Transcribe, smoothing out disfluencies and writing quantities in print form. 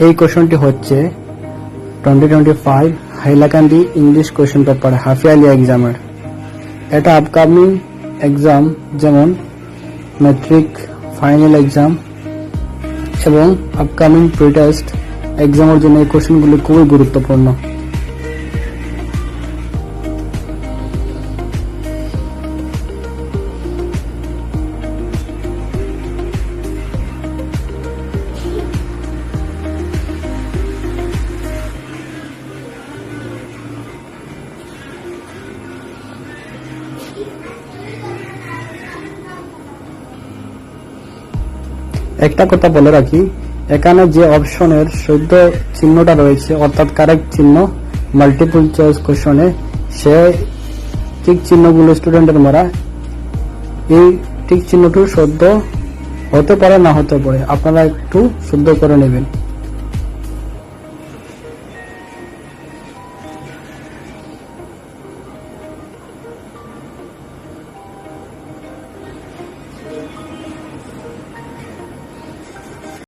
এই কোশ্চেনটি হচ্ছে 2025 Hailakandi English question paper half yearly এক্সামের। এটা আপকামিং এক্সাম যেমন ম্যাট্রিক, ফাইনাল এক্সাম এবং আপকামিং প্রি টেস্ট এক্সামের জন্য এই কোশ্চেনগুলি খুবই গুরুত্বপূর্ণ। একটা কথা বলে রাখি, এখানে যে অপশনের শুদ্ধ চিহ্নটা রয়েছে অর্থাৎ কারেক্ট চিহ্ন মাল্টিপল চয়েস কোশ্চনে, সে ঠিক চিহ্নগুলো স্টুডেন্টের মারা, এই ঠিক চিহ্নটি শুদ্ধ হতে পারে না হতে পারে, আপনারা একটু শুদ্ধ করে নেবেন।